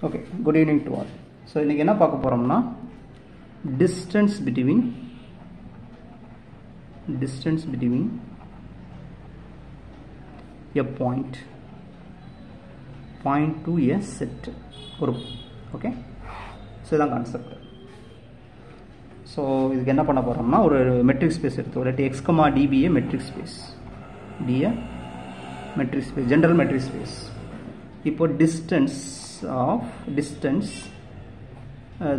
Okay, good evening to all. So இன்னைக்கு என்ன பார்க்க போறோம்னா distance between a point to a set group. Okay, so இதான் concept. So இதுக்கு என்ன பண்ண போகிறோம்னா ஒரு மெட்ரிக் ஸ்பேஸ் எடுத்து ஒரு x, db a metric space, d a metric space, general metric space. இப்போ distance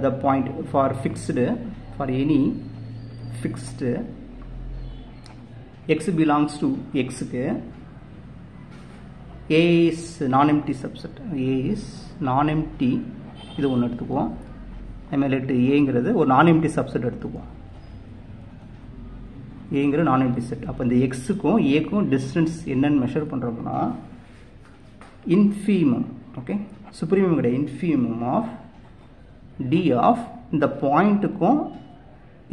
the point for any fixed x belongs to x க்கு a is non-empty subset, a is non-empty, இது ஒன்று எடுத்துக்குவோம். let ஏங்கிறது ஒரு non-empty subset எடுத்துக்குவோம். ஏங்கிற non-empty set. அப்போ இந்த xக்கும் aக்கும் distance என்னன்னு மெஷர் பண்ணுறோம்னா infimum, ஓகே, சுப்ரீமம் கிடையாது, infimum of d of இந்த பாயிண்ட்டுக்கும்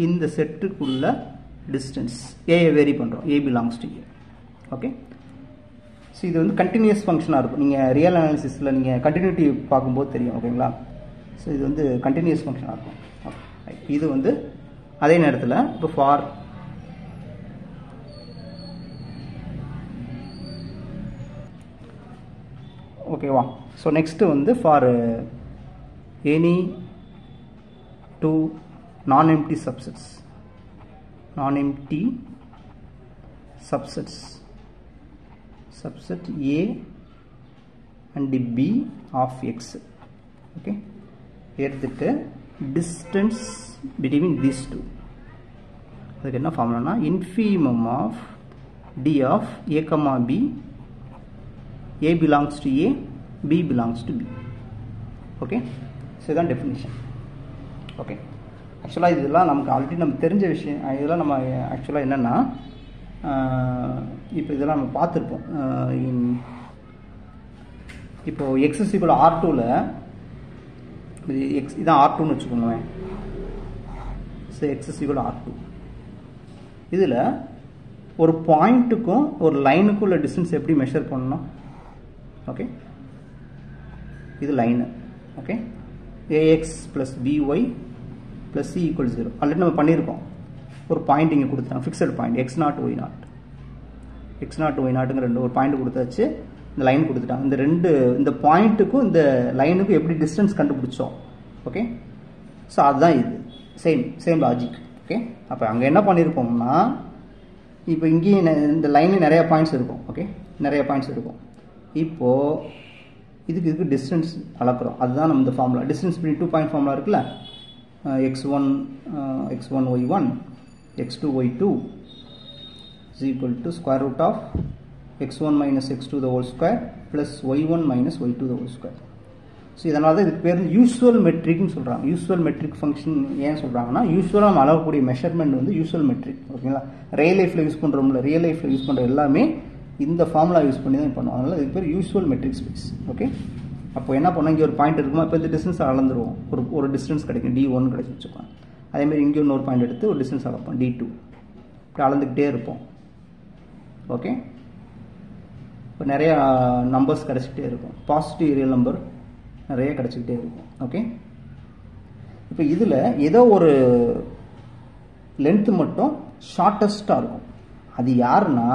இந்த செட்டுக்குள்ள டிஸ்டன்ஸ் a வேரி பண்ணுறோம், a belongs to a. Okay, so இது வந்து கண்டினியூஸ் ஃபங்க்ஷனாக இருக்கும். நீங்கள் ரியல் அனாலிசிஸில் நீங்கள் கண்டினியூட்டி பார்க்கும்போது தெரியும். ஓகேங்களா? ஸோ இது வந்து கண்டினியூஸ் ஃபங்க்ஷனாக இருக்கும். ஓகே, இது வந்து அதே நேரத்தில் இப்போ ஃபார் ஓகேவா? ஸோ நெக்ஸ்ட்டு வந்து for any two non-empty subsets subset a and b of x. okay, எடுத்துட்டு distance between these two, அதுக்கு என்ன ஃபார்முலானா infimum of d of a comma b, a belongs to a, b belongs to b. okay, so இதான் definition. Okay, ஆக்சுவலாக இதெல்லாம் நமக்கு already நம்ம தெரிஞ்ச விஷயம். இதெல்லாம் நம்ம ஆக்சுவலாக என்னென்னா இப்போ இதெல்லாம் நம்ம பார்த்துருப்போம். இப்போது எக்ஸ் = R2ல் எக்ஸ் இதான் R2ன்னு வச்சுக்கோங்களேன். So X = R2. இதில் ஒரு பாயிண்ட்டுக்கும் ஒரு லைனுக்கும் உள்ள டிஸ்டன்ஸ் எப்படி மெஷர் பண்ணணும்? ஓகே, இது line. Okay, ax plus by plus c equals 0 already நம்ம பண்ணியிருக்கோம். ஒரு பாயிண்ட் இங்கே கொடுத்தாங்க, ஃபிக்ஸட் பாயிண்ட் x0 y0ங்கிற ரெண்டு ஒரு பாயிண்ட் கொடுத்தாச்சு, இந்த லைன் கொடுத்துட்டாங்க. இந்த பாயிண்ட்டுக்கும் இந்த லைனுக்கும் எப்படி டிஸ்டன்ஸ் கண்டுபிடிச்சோம்? ஓகே, ஸோ அதுதான் இது சேம் லாஜிக். ஓகே, அப்போ அங்கே என்ன பண்ணியிருக்கோம்னா இப்போ இங்கேயும் இந்த லைனில் நிறைய பாயிண்ட்ஸ் இருக்கும். ஓகே, நிறைய பாயிண்ட்ஸ் இருக்கும். இப்போது இதுக்கு டிஸ்டன்ஸ் அளக்குறோம். அதுதான் நம்ம இந்த formula, distance between 2 point formula இருக்குல்ல, x1 y1 x2 y2 is equal to square root of x1 minus x2 the whole square plus y1 minus y2 the whole square. So இதனால தான் இதுக்கு பேர் யூஸ்வல் மெட்ரிக்னு சொல்கிறாங்க. Usual matric function ஏன் சொல்கிறாங்கன்னா, யூஸ்வலாக நம்ம அளவக்கூடிய மெஷர்மெண்ட் வந்து யூஸ்வல் மெட்ரிக். ஓகேங்களா? ரியல் லைஃப்பில் யூஸ் பண்ணுறோம்ல, ரியல் லைஃப்பில் யூஸ் பண்ணுற எல்லாமே இந்த ஃபார்முலா யூஸ் பண்ணி தான் பண்ணுவோம். அதனால் இதுக்கு பேர் யூஸ்வல் மெட்ரிக் ஸ்பேஸ். ஓகே, அப்போ என்ன பண்ணோம், இங்கே ஒரு பாயிண்ட் இருக்குமா, இப்போ இந்த டிஸ்டன்ஸ் அளந்துருவோம். ஒரு டிஸ்டன்ஸ் கிடைக்கும், d1 கிடைச்சி வச்சுக்கோங்க. அதேமாதிரி இங்கே இன்னொரு பாயிண்ட் எடுத்து ஒரு டிஸ்டன்ஸ் அளப்போம், d2. இப்படி அளந்துக்கிட்டே இருப்போம். ஓகே, இப்போ நிறையா நம்பர்ஸ் கிடச்சிக்கிட்டே இருக்கும், பாசிட்டிவ் ரியல் நம்பர் நிறைய கிடச்சிக்கிட்டே இருக்கும். ஓகே, இப்போ இதில் ஏதோ ஒரு லென்த்து மட்டும் ஷார்ட்டஸ்ட்டாக இருக்கும். அது யாருன்னா,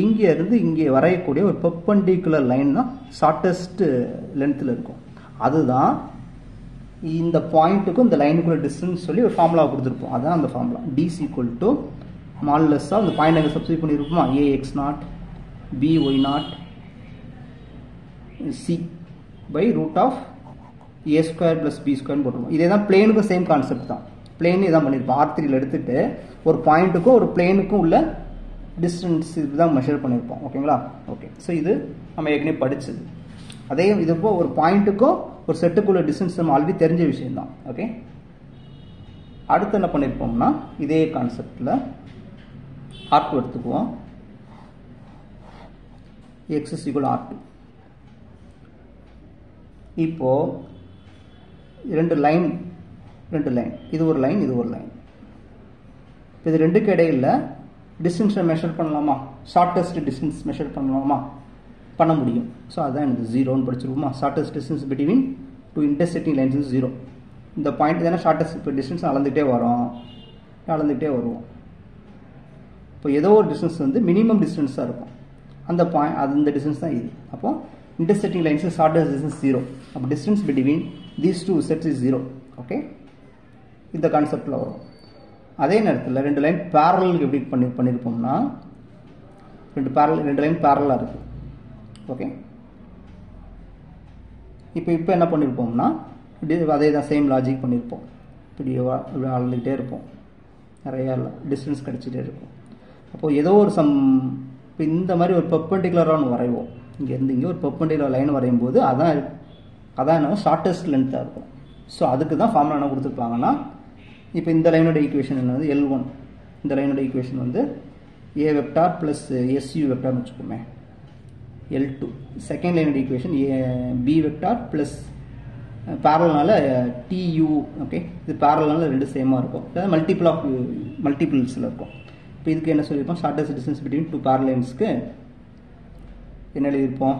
இங்கே இருந்து இங்கே வரையக்கூடிய ஒரு பெர்பெண்டிகுலர் லைன் தான் ஷார்ட்டஸ்ட் லென்த்தில் இருக்கும். அதுதான் இந்த பாயிண்ட்டுக்கும் இந்த லைனுக்குள்ள டிஸ்டன்ஸ் சொல்லி ஒரு ஃபார்முலா கொடுத்துருப்போம். அதுதான் அந்த ஃபார்முலா. d = மாடுலஸாக இந்த பாயிண்ட் அங்கே substitute பண்ணியிருப்போமா, ax0 by0 c by root of a square plus b square போட்டுருவோம். இதே தான் பிளேனுக்கும் சேம் கான்செப்ட் தான். பிளேன் இதான் பண்ணியிருப்போம். R3ல் எடுத்துட்டு ஒரு பாயிண்ட்டுக்கும் ஒரு பிளேனுக்கும் உள்ள டிஸ்டன்ஸ் இதுதான் மெஷர் பண்ணியிருப்போம். ஓகேங்களா? ஓகே, ஸோ இது நம்ம ஏற்கனவே படித்தது. அதே இது இப்போ ஒரு பாயிண்ட்டுக்கும் ஒரு செட்டுக்குள்ள டிஸ்டன்ஸ் நம்ம ஆல்ரெடி தெரிஞ்ச விஷயம்தான். ஓகே, அடுத்து என்ன பண்ணியிருப்போம்னா இதே கான்செப்டில் R2 எடுத்துக்குவோம். x = R2. இப்போது ரெண்டு லைன், இது ஒரு லைன், இது ஒரு லைன். இது ரெண்டுக்கு இடையில் டிஸ்டன்ஸை மெஷர் பண்ணலாமா, ஷார்ட்டஸ்ட் டிஸ்டன்ஸ் மெஷர் பண்ணலாமா, பண்ண முடியும். ஸோ அதுதான் எனக்கு 0ன்னு படிச்சிருக்குமா. Shortest distance between to intersecting lines is 0. இந்த பாயிண்ட் தானே ஷார்ட்டஸ்ட் இப்போ டிஸ்டன்ஸ் அளந்துகிட்டே வருவோம். இப்போ ஏதோ ஒரு டிஸ்டன்ஸ் வந்து மினிமம் டிஸ்டன்ஸாக இருக்கும், அந்த பாயிண்ட் அந்த டிஸ்டன்ஸ் தான் இது. அப்போ intersecting lines is shortest distance 0. அப்போ distance between these two sets is 0. Okay, இந்த கான்செப்டில் வரும். அதே நேரத்தில் ரெண்டு லைன் பேரலுக்கு எப்படி பண்ணியிருப்போம்னா ரெண்டு லைன் பேரலாக இருக்குது. ஓகே, இப்போ என்ன பண்ணியிருப்போம்னா அதே தான் சேம் லாஜிக் பண்ணியிருப்போம். இப்படி அளந்துக்கிட்டே இருப்போம், நிறையா டிஸ்டன்ஸ் கிடச்சிட்டே இருக்கும். அப்போது ஏதோ ஒரு இப்போ இந்த மாதிரி ஒரு பெர்பெண்டிகுலராக ஒன்று வரைவோம். இங்கேருந்து இங்கே ஒரு பெர்பெண்டிகுலர் லைன் வரையும் போது அதான் என்ன ஷார்ட்டஸ்ட் லென்த்தாக இருக்கும். ஸோ அதுக்கு தான் ஃபார்முலா என்ன கொடுத்துருப்பாங்கன்னா, இப்போ இந்த லைனோட ஈக்குவேஷன் என்ன வந்து L1, இந்த லைனோட ஈக்குவேஷன் வந்து A வெக்டார் ப்ளஸ் SU வெக்டார்னு வச்சுக்கோமே. L2 செகண்ட் லைனோட ஈக்குவேஷன் B வெக்டார் ப்ளஸ் பேரல்னால TU. ஓகே, இது பேரல்னால ரெண்டு சேமாக இருக்கும், அதாவது மல்டிபிள்ஸில் இருக்கும். இப்போ இதுக்கு என்ன சொல்லியிருப்போம், shortest distance between two parallel லைன்ஸ்க்கு என்ன எழுதியிருப்போம்,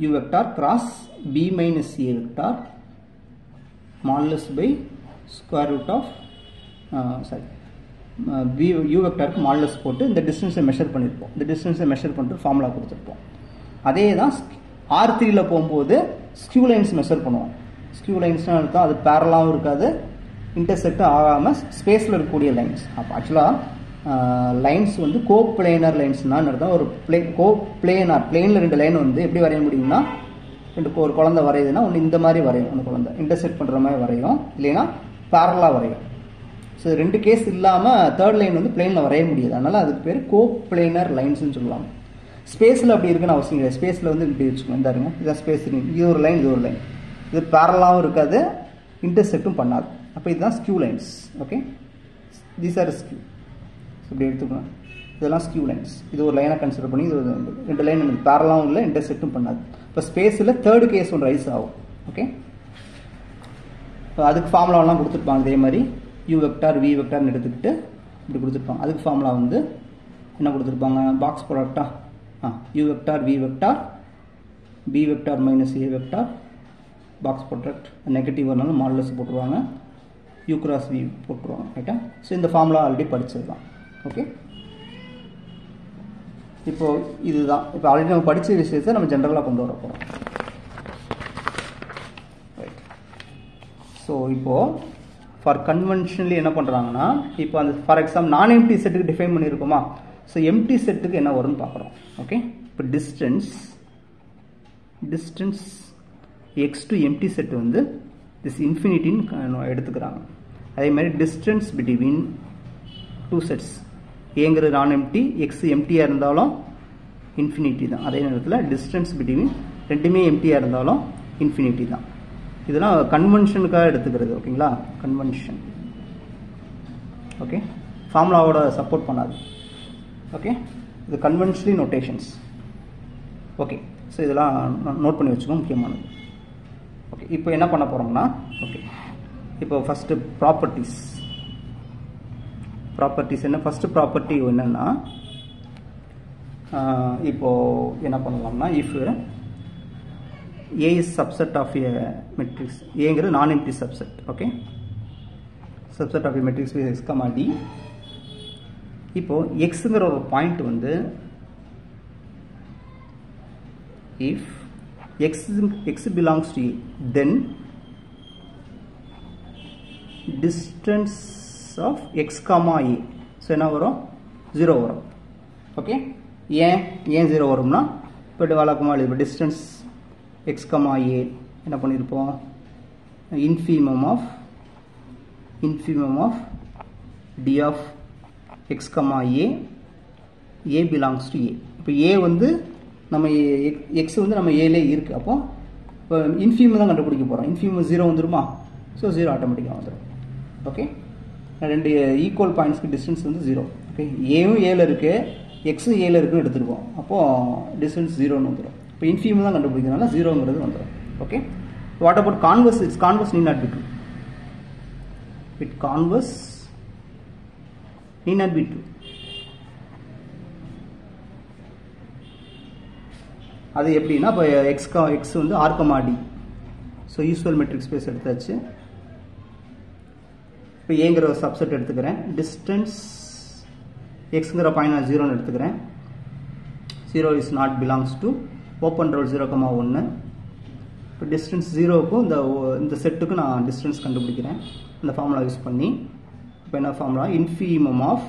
U vector cross B minus A vector modulus by square root of U வெக்டாருக்கு மாடுலஸ் போட்டு இந்த டிஸ்டன்ஸை மெஷர் பண்ணியிருப்போம். இந்த டிஸ்டன்ஸை மெஷர் பண்ணிட்டு ஃபார்முலா கொடுத்துருப்போம். அதே தான் R3ல் போகும்போது ஸ்கியூ லைன்ஸ் மெஷர் பண்ணுவோம். ஸ்கியூ லைன்ஸ்னால் இருக்கும், அது பேரலாகவும் இருக்காது, இன்டர்செக்டும் ஆகாமல் ஸ்பேஸில் இருக்கக்கூடிய லைன்ஸ். அப்போ ஆக்சுவலாக லைன்ஸ் வந்து கோ பிளேனர் லைன்ஸ்னால் அர்த்தம். ஒரு பிளேனில் ரெண்டு லைன் வந்து எப்படி வரைய முடியும்னா, ஒரு குழந்தை வரையுதுன்னா ஒன்று இந்த மாதிரி வரையும், அந்த குழந்தை இன்டர்செக்ட் பண்ணுற மாதிரி வரையும், இல்லைன்னா பேரலாக வரையும். ஸோ ரெண்டு கேஸ் இல்லாமல் தேர்ட் லைன் வந்து பிளேனில் வரைய முடியாது, அதனால் அதுக்கு பேர் கோ பிளேனர் லைன்ஸ்னு சொல்லுவாங்க. ஸ்பேஸில் அப்படி இருக்குன்னு அவசியம் கிடையாது. ஸ்பேஸில் வந்து இப்படி வச்சுக்கோங்க, இந்த இருங்க, இதான் ஸ்பேஸ். இது ஒரு லைன், இது ஒரு லைன், இது பேரலாகவும் இருக்காது, இன்டர்செக்டும் பண்ணாது. அப்போ இதுதான் skew lines. Okay, these are skew. இப்படி எடுத்துக்கணும், இதெல்லாம் ஸ்கியூ லைன்ஸ். இது ஒரு லைனை கன்சிடர் பண்ணி இது ரெண்டு லைன் பேரலாகவும் இல்லை, இன்டர்செக்டும் பண்ணாது. இப்போ ஸ்பேஸில் தேர்டு கேஸ் ஒன்று ரைஸ் ஆகும். ஓகே, இப்போ அதுக்கு ஃபார்முலாவெலாம் கொடுத்துருப்பாங்க. அதே மாதிரி U வெக்டார் V வெக்டார்னு எடுத்துக்கிட்டு இப்படி கொடுத்துருப்பாங்க. அதுக்கு ஃபார்முலா வந்து என்ன கொடுத்துருப்பாங்க, பாக்ஸ் ப்ராடக்டா U vector V vector B vector minus A vector box product negative வரனாலும் மாடுலஸ் போட்டுருவாங்க, U கிராஸ் V போட்டுருவாங்க. ரைட்டா? ஸோ இந்த ஃபார்முலா ஆல்ரெடி படிச்சிருக்கலாம். ஓகே, இப்போ இதுதான் இப்போ ஆல்ரெடி நம்ம படித்த விஷயத்தை நம்ம ஜென்ரலாக கொண்டு வர போகிறோம். ரைட், ஸோ இப்போது ஃபார் கன்வென்ஷனலி என்ன பண்ணுறாங்கன்னா, இப்போ அந்த ஃபார் எக்ஸாம்பிள் நான் எம்டி செட்டுக்கு டிஃபைன் பண்ணியிருக்கோமா, ஸோ எம்டி செட்டுக்கு என்ன வரும்னு பார்க்குறோம். ஓகே, இப்போ distance x to empty set வந்து திஸ் இன்ஃபினிட்டின்னு எடுத்துக்கிறாங்க. அதே மாதிரி டிஸ்டன்ஸ் பிட்வீன் டூ செட்ஸ், ஏங்கிறது நான் எம்டி, எக்ஸ் எம்டியாக இருந்தாலும் இன்ஃபினிட்டி தான். அதே நேரத்தில் டிஸ்டன்ஸ் பிட்வீன் ரெண்டுமே எம்டியாக இருந்தாலும் இன்ஃபினிட்டி தான். இதெல்லாம் கன்வென்ஷனுக்காக எடுத்துக்கிறது. ஓகேங்களா, கன்வென்ஷன். ஓகே, ஃபார்முலாவோட சப்போர்ட் பண்ணாது. ஓகே, இது கன்வென்ஷனலி நோட்டேஷன்ஸ். ஓகே, ஸோ இதெல்லாம் நோட் பண்ணி வச்சுக்கோங்க, முக்கியமானது. ஓகே, இப்போ என்ன பண்ண போகிறோம்னா, ஓகே இப்போ ஃபஸ்ட்டு ப்ராப்பர்ட்டிஸ் என்ன, ஃபஸ்ட்டு ப்ராப்பர்ட்டி என்னென்னா, இப்போது என்ன பண்ணலாம்னா, if A is subset of a matrix, ஏங்கிறது நான் empty subset. Okay, subset of a matrix with x, D. இப்போ எக்ஸுங்கிற ஒரு பாயிண்ட் வந்து if x belongs to A, then distance of x comma A, so என்ன வரும், 0 வரும். ஓகே, ஏன் 0 வரும்னா, இப்போ வழக்கமாக இப்போ டிஸ்டன்ஸ் x comma A என்ன பண்ணியிருப்போம், infimum of d of x comma A belongs to A. இப்போ A வந்து நம்ம x வந்து நம்ம Aலே இருக்குது. அப்போ இப்போ இன்ஃபீமம் தான் கண்டுபிடிக்க போகிறோம். இன்ஃபீமம் 0 வந்துருமா, ஸோ 0 ஆட்டோமேட்டிக்காக வந்துடும். ஓகே, ரெண்டு ஈக்குவல் பாயிண்ட்ஸ்க்கு டிஸ்டன்ஸ் வந்து 0. ஓகே, ஏவும் ஏல இருக்குது, எக்ஸும் ஏல இருக்குன்னு எடுத்துருக்கோம். அப்போது டிஸ்டன்ஸ் 0ன்னு வந்துடும். இப்போ இன்ஃபீமம் தான் கண்டுபிடிக்கிறதுனால 0ங்கிறது வந்துடும். Okay, what about converse? It's converse need not be true. It converse need not be true. அது எப்படின்னா, இப்போ எக்ஸ் வந்து R comma d, so usual metric space எடுத்தாச்சு. இப்போ ஏங்கிற ஒரு சப்செட் எடுத்துக்கிறேன். டிஸ்டன்ஸ் எக்ஸுங்கிற பாயிண்ட் நான் 0ன்னு எடுத்துக்கிறேன். 0 is not belongs to open interval 0,1. இப்போ டிஸ்டன்ஸ் 0க்கும் இந்த செட்டுக்கு நான் டிஸ்டன்ஸ் கண்டுபிடிக்கிறேன் இந்த ஃபார்முலா யூஸ் பண்ணி. இப்போ என்ன formula? Infimum of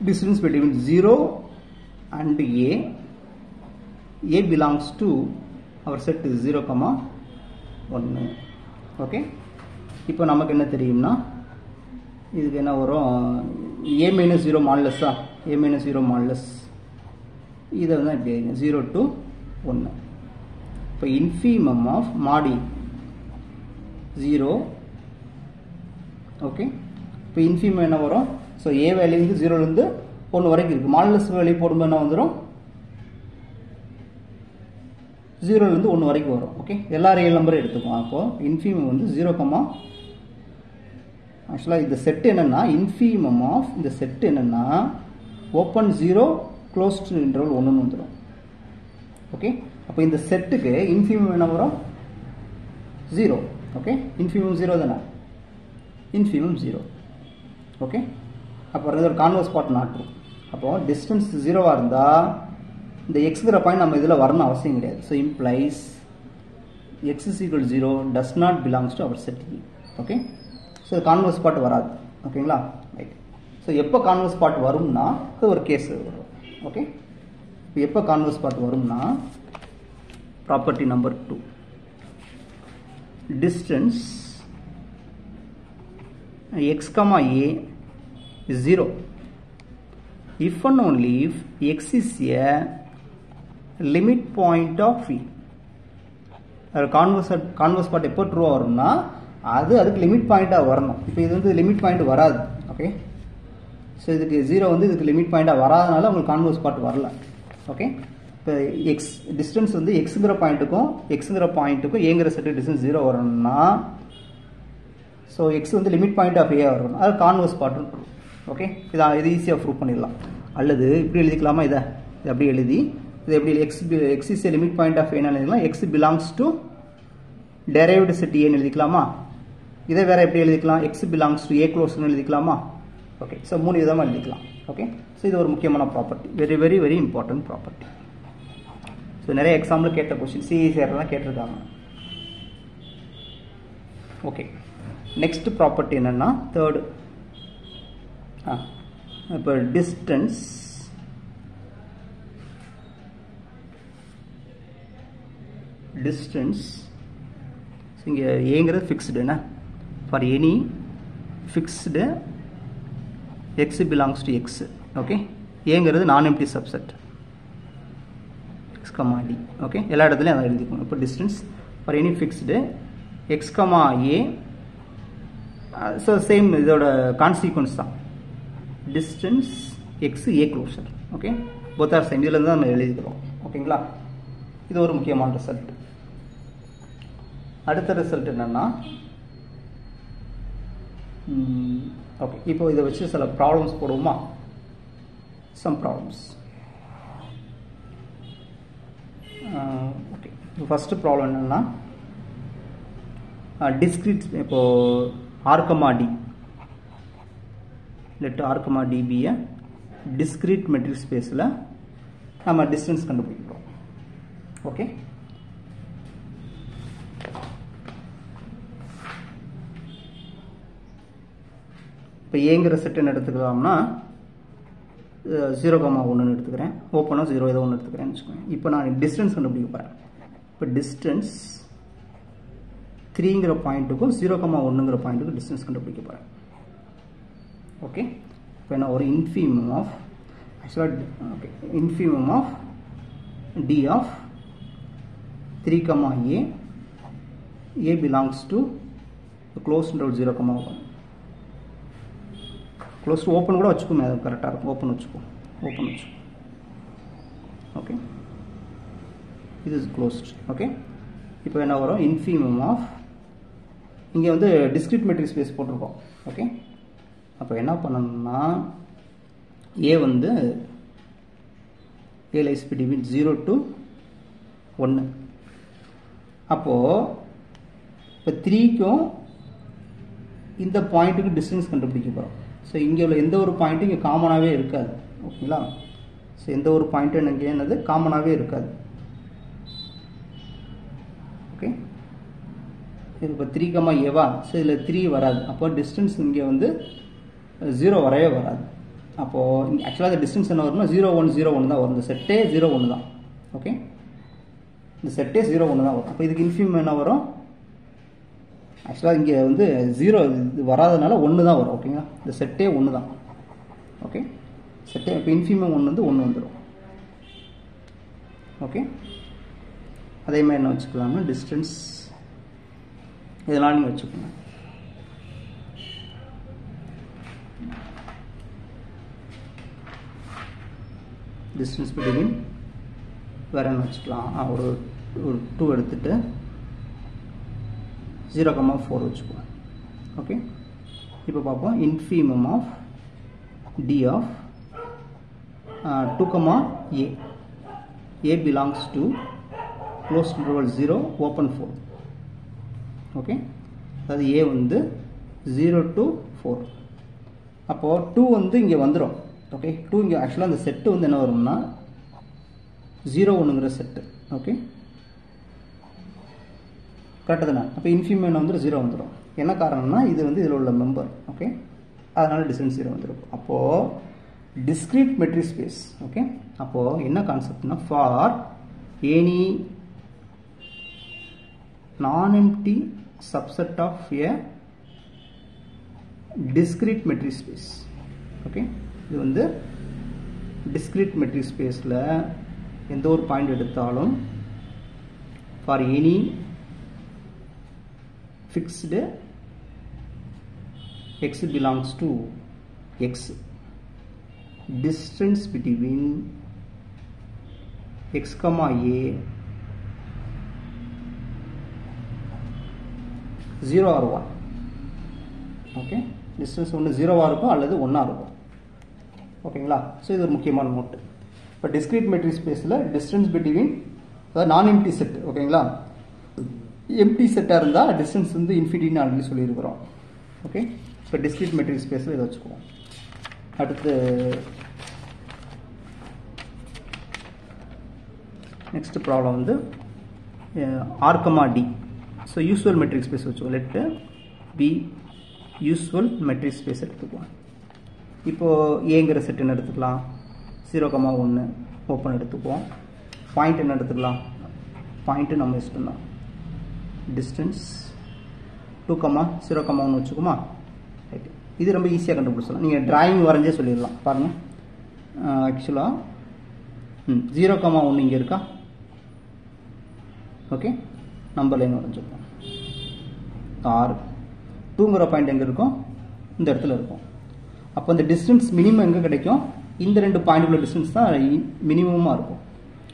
distance between 0 and A belongs to our set is 0,1. Okay, இப்போ நமக்கு என்ன தெரியும்னா இதுக்கு என்ன வரும்? A minus 0 மாடுலஸா? A minus 0 modulus இதை வந்து இப்படி 0 to 1. இப்போ இன்ஃபீமம் ஆஃப் மாடி 0. ஓகே, இப்போ இன்ஃபீமம் என்ன வரும்? ஸோ ஏ வேல்யூ வந்து 0லேருந்து 1 வரைக்கும் இருக்குது. மாடுலஸ் வேல்யூ போடும்போது என்ன வந்துடும்? 0லேருந்து 1 வரைக்கும் வரும். ஓகே, எல்லா ரியல் நம்பரும் எடுத்துக்குவோம். அப்போது இன்ஃபீமம் வந்து 0, ஆக்சுவலாக இந்த செட் என்னென்னா இன்ஃபீமம் ஆஃப் இந்த செட் என்னென்னா ஓப்பன் 0 க்ளோஸ்ட் இன்டர்வல் 1ன்னு வந்துடும். ஓகே, அப்போ இந்த செட்டுக்கு இன்ஃபீமம் என்ன வரும்? 0. ஓகே, இன்ஃபீமம் 0 தானே? இன்ஃபீமம் 0. ஓகே, அப்போ ஒரு கான்வர்ஸ் பார்ட் நாட்டும். அப்போது டிஸ்டன்ஸ் 0வாக இருந்தால் இந்த எக்ஸுங்கிற பாயிண்ட் நம்ம இதில் வரணும் அவசியம் கிடையாது. So implies x is equal 0 does not belongs to our set E. Okay, so converse part வராது. ஓகேங்களா? ரைட். ஸோ எப்போ கான்வர்ஸ் பார்ட் வரும்னா அது ஒரு கேஸ் வரும். ஓகே, இப்போ எப்போ கான்வர்ஸ் பார்ட் வரும்னா property number 2, distance x, a is 0 if and only if x is a limit point of E. Converse part எப்போ ட்ரூ வரும்னா அதுக்கு லிமிட் பாயிண்டாக வரணும். இப்போ இது வந்து லிமிட் பாயிண்ட் வராது. ஓகே, ஸோ இதுக்கு 0 வந்து இதுக்கு லிமிட் பாயிண்டாக வராதனால உங்களுக்கு கான்வர்ஸ் பார்ட் வரல. ஓகே, இப்போ எக்ஸ் டிஸ்டன்ஸ் வந்து எக்ஸுங்கிற பாயிண்ட்டுக்கும் ஏங்கிற செட்டு டிஸ்டன்ஸ் 0 வரணும்னா ஸோ எக்ஸ் வந்து லிமிட் பாயிண்ட் ஆஃப் ஏ வரணும். அது கான்வர்ஸ் பார்ட்டும் ட்ரூ. ஓகே, இது ஈஸியாக ப்ரூவ் பண்ணிடலாம். அல்லது இப்படி எழுதிக்கலாமா? இது அப்படி எழுதி இது எப்படி x is a limit point of ஏன்னு எழுதிக்கலாம். X belongs to derived set ஏன்னு எழுதிக்கலாமா? இதை வேற எப்படி எழுதிக்கலாம்? எக்ஸ் பிலாங்ஸ் டு ஏ க்ளோஸ்னு எழுதிக்கலாமா? ஓகே, ஸோ 3 விதமாக எழுதிக்கலாம். ஓகே, ஸோ இது ஒரு முக்கியமான property, very very very important property. So நிறைய எக்ஸாம்பிள் கேட்ட கொஸ்டின் சிஇசிஆர்லாம் கேட்டிருக்காங்க. ஓகே, நெக்ஸ்ட் ப்ராப்பர்ட்டி என்னன்னா தேர்டு. இப்போ டிஸ்டன்ஸ் இங்கே ஏங்கிறது ஃபிக்ஸ்டு என்ன? For any fixed x belongs to X. Okay, ஏங்கிறது நான் empty subset x comma d. Okay, எல்லா இடத்துலையும் அதை எழுதிக்கணும். இப்போ distance for any fixed x comma a. So same இதோட கான்சிக்வன்ஸ் தான் distance x a closure. Okay, both are same. இதுலேருந்து தான் நம்ம எழுதிக்கிறோம். ஓகேங்களா? இது ஒரு முக்கியமான ரிசல்ட். அடுத்த ரிசல்ட் என்னன்னா ஓகே, இப்போ இதை வச்சு சில ப்ராப்ளம்ஸ் போடுவோமா? Some problems. Okay, first problem என்னன்னா டிஸ்கிரீட். இப்போ ஆர்கமா let r, d be a discrete metric spaceல நம்ம distance கண்டுபிடிக்கிறோம். ஓகே, இப்போ ஏங்கிற செட் என்ன எடுத்துக்கலாம்னா 0,1 எடுத்துக்கிறேன். ஓப்பனா 0 ஏதோ 1 எடுத்துக்கிறேன்னு வச்சுக்கோங்க. இப்போ நான் டிஸ்டன்ஸ் கண்டுபிடிக்க போகிறேன். இப்போ டிஸ்டன்ஸ் 3ங்கிற பாயிண்ட்டுக்கும் 0,1ங்கிற பாயிண்ட்டுக்கும் டிஸ்டன்ஸ் கண்டுபிடிக்க போகிறேன். ஓகே, இப்போ என்ன ஒரு infimum of D of 3, a belongs to the closed interval 0,1. Close to open கூட வச்சுக்கோமே, அது கரெக்டாக இருக்கும். ஓப்பன் வச்சுக்கோ. ஓகே, இது இஸ் க்ளோஸ்ட். ஓகே, இப்போ என்ன வரும்? இன்ஃபீமம் ஆஃப் இங்கே வந்து டிஸ்கிரீட் மெட்ரிக் ஸ்பேஸ் போட்டிருக்கோம். ஓகே, அப்போ என்ன பண்ணணும்னா ஏ வந்து ஏ லைஸ் பிட்வீன் 0 to 1. அப்போது இப்போ 3க்கும் இந்த பாயிண்ட்டுக்கு டிஸ்டன்ஸ் கண்டுபிடிக்க போகிறோம். ஸோ இங்கே உள்ள எந்த ஒரு பாயிண்ட்டும் இங்கே காமனாகவே இருக்காது. ஓகேங்களா? ஸோ எந்த ஒரு பாயிண்ட்டும் இங்கே என்னது காமனாகவே இருக்காது. ஓகே, இது இப்போ 3, ஏவா? ஸோ இதில் 3 வராது. அப்போ டிஸ்டன்ஸ் இங்கே வந்து 0 வரவே வராது. அப்போது ஆக்சுவலாக இந்த டிஸ்டன்ஸ் என்ன வரும்னா 0 1 0 1 தான் வரும். இந்த செட்டே 0 1 தான். ஓகே, இந்த செட்டே 0 1 தான் வரும். அப்போ இதுக்கு இன்ஃபினிமம் என்ன வரும்? ஆக்சுவலாக இங்கே வந்து 0 இது வராதனால 1 தான் வரும். ஓகேங்களா? இந்த செட்டே 1 தான். ஓகே, செட்டே இப்போ இன்ஃபினிமம் 1 வந்து 1 வந்துடும். ஓகே, அதே மாதிரி என்ன வச்சுக்கலாம்னா டிஸ்டன்ஸ் இதெல்லாம் நீங்கள் வச்சுக்கணும். டிஸ்டன்ஸ் பிட்வீன் வேறு என்ன வச்சுக்கலாம்? ஒரு 2 எடுத்துட்டு 0,4 வச்சுக்குவோம். ஓகே, இப்போ பார்ப்போம். Infimum of D of 2, a belongs to closed interval 0 open 4. Okay, அதாவது a வந்து 0 to 4. அப்போது 2 வந்து இங்கே வந்துடும். ஓகே, 2 இங்கே ஆக்சுவலாக அந்த செட்டு வந்து என்ன வரும்னா 0 1ங்கிற செட்டு. ஓகே, கரெக்டாக தானே? அப்போ இன்ஃபினிமம் வந்து 0 வந்துடும். என்ன காரணம்னா இது வந்து இதில் உள்ள மெம்பர். ஓகே, அதனால டிஸ்டன்ஸ் 0 வந்துடும். அப்போது டிஸ்கிரீட் மெட்ரிக் ஸ்பேஸ். ஓகே, அப்போது என்ன கான்செப்ட்னா for any non-empty subset of a discrete metric space. Okay, இது வந்து discrete metric spaceல எந்த ஒரு பாயிண்ட் எடுத்தாலும் for any fixed x belongs to x, distance between x, a 0 or 1. Okay, distance ஒன்று 0 இருக்கும் அல்லது 1 இருக்கும். ஓகேங்களா? ஸோ இது ஒரு முக்கியமான நோட்டு. இப்போ டிஸ்கிரீட் மெட்ரிக் ஸ்பேஸில் டிஸ்டன்ஸ் பிட்வீன் அதாவது நான் எம்டி செட். ஓகேங்களா? எம்டி செட்டாக இருந்தால் டிஸ்டன்ஸ் வந்து இன்ஃபினிட்டின்னு ஆல்ரெடி சொல்லியிருக்கிறோம். ஓகே, இப்போ டிஸ்கிரீட் மெட்ரிக் ஸ்பேஸில் இதை வச்சுக்குவோம். அடுத்து நெக்ஸ்ட் ப்ராப்ளம் வந்து R, D. So usual metric space வச்சுக்கோ. Let B usual metric space எடுத்துக்குவோம். இப்போது ஏங்கிற செட் என்ன எடுத்துக்கலாம்? 0,1 ஓப்பன் எடுத்துக்குவோம். பாயிண்ட் என்ன எடுத்துக்கலாம்? பாயிண்ட்டு நம்ம இஷ்டம் தான். டிஸ்டன்ஸ் 2,0,1 வச்சுக்குமா? ரைட்டு, இது ரொம்ப ஈஸியாக கண்டுபிடிச்சலாம். நீங்கள் டிராயிங் வரைஞ்சே சொல்லிடலாம். பாருங்கள், ஆக்சுவலாக 0,1 இங்கே இருக்கா? ஓகே, நம்பர் லைன் வரைஞ்சிருக்கோம். 6 2ங்கிற பாயிண்ட் எங்கே இருக்கும்? இந்த இடத்துல இருக்கும். அப்போ இந்த டிஸ்டன்ஸ் மினிமம் எங்கே கிடைக்கும்? இந்த 2 பாயிண்ட்டுக்குள்ள டிஸ்டன்ஸ் தான் மினிமமாக இருக்கும்.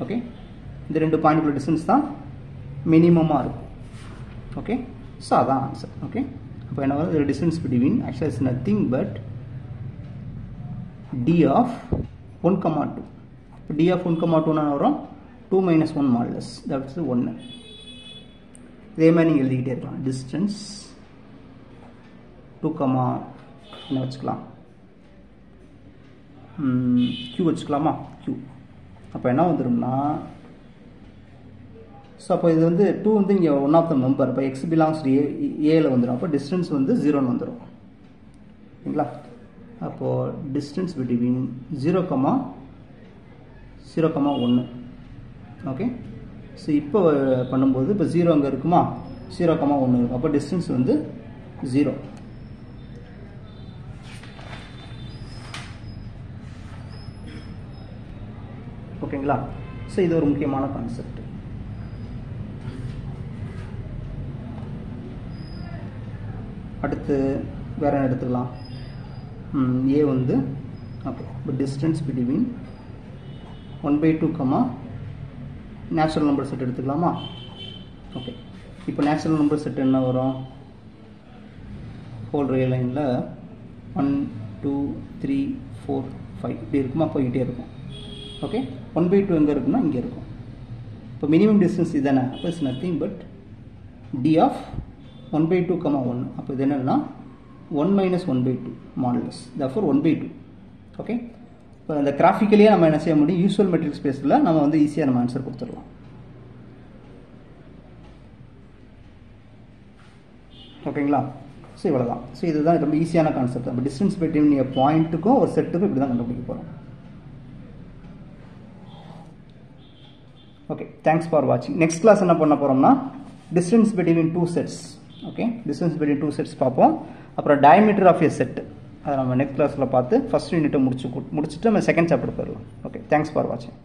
ஓகே, இந்த 2 பாயிண்ட்டுக்குள்ள டிஸ்டன்ஸ் தான் மினிமமாக இருக்கும். ஓகே, ஸோ அதான் ஆன்சர். ஓகே, அப்போ என்ன வருது? டிஸ்டன்ஸ் பிட்வீன் ஆக்சுவலாக it's nothing but d of 1,2. இப்போ டி ஆஃப் 1,2 வரும் 2 - 1 மாடுலஸ், தட்ஸ் 1. இதே மாதிரி நீங்கள் எழுதிக்கிட்டே இருக்கலாம். டிஸ்டன்ஸ் 2, என்ன வச்சுக்கலாம்? q வச்சுக்கலாமா? q. அப்போ என்ன வந்துடும்னா, ஸோ அப்போ இது வந்து 2 வந்து இங்கே ஒன் ஆஃப் த மெம்பர். இப்போ x பிலாங்ஸ் டு ஏல வந்துடும். அப்போ டிஸ்டன்ஸ் வந்து 0ன்னு வந்துடும். சரிங்களா? அப்போது டிஸ்டன்ஸ் பிட்வீன் 0,1. ஓகே, ஸோ இப்போ பண்ணும்போது இப்போ 0 அங்கே இருக்குமா? 0,1 இருக்கும். அப்போ டிஸ்டன்ஸ் வந்து 0. ஓகேங்களா? ஸோ இது ஒரு முக்கியமான கான்செப்ட். அடுத்து வேற என்ன எடுத்துக்கலாம்? ஏ வந்து ஓகே, இப்போ distance between 1/2, natural number set எடுத்துக்கலாமா? ஓகே, இப்போ நேச்சுரல் நம்பர் செட் என்ன வரும்? ஹோல் ரியல் லைனில் 1 2 3 4 5 இப்படி இருக்குமா? போய்கிட்டே இருக்கும். ஓகே, 1/2 எங்கே இருக்குன்னா இங்கே இருக்கும். இப்போ மினிமம் டிஸ்டன்ஸ் இதுதானே? அப்போ it's nothing but d of 1/2, 1. அப்போ இது என்னன்னா 1 minus 1/2 modulus. Therefore 1/2. ஓகே, இப்போ இந்த கிராஃபிக்கலியே நம்ம என்ன செய்ய முடியும், யூஸ்வல் மெட்ரிக் ஸ்பேஸில் நம்ம வந்து ஈஸியாக நம்ம ஆன்சர் கொடுத்துடலாம். ஓகேங்களா? ஸோ இவ்வளோதான். ஸோ இதுதான் ரொம்ப ஈஸியான கான்செப்ட். நம்ம டிஸ்டன்ஸ் பிட்வீன் எ பாயிண்ட்டுக்கும் ஒரு செட்டுக்கும் இப்படி தான் கண்டுபிடிக்க போகிறோம். ஓகே, தேங்க்ஸ் ஃபார் வாட்சிங். நெக்ஸ்ட் கிளாஸ் என்ன பண்ண போகிறோம்னா distance between 2 sets. Okay, distance between 2 sets பார்ப்போம். அப்புறம் டயமீட்டர் ஆஃப் எ செட் அதை நம்ம நெக்ஸ்ட் கிளாஸில் பார்த்து ஃபர்ஸ்ட் யூனிட்டை முடிச்சுட்டு நம்ம செகண்ட் சாப்டர் போயிடலாம். ஓகே, தேங்க்ஸ் ஃபார் வாட்சிங்.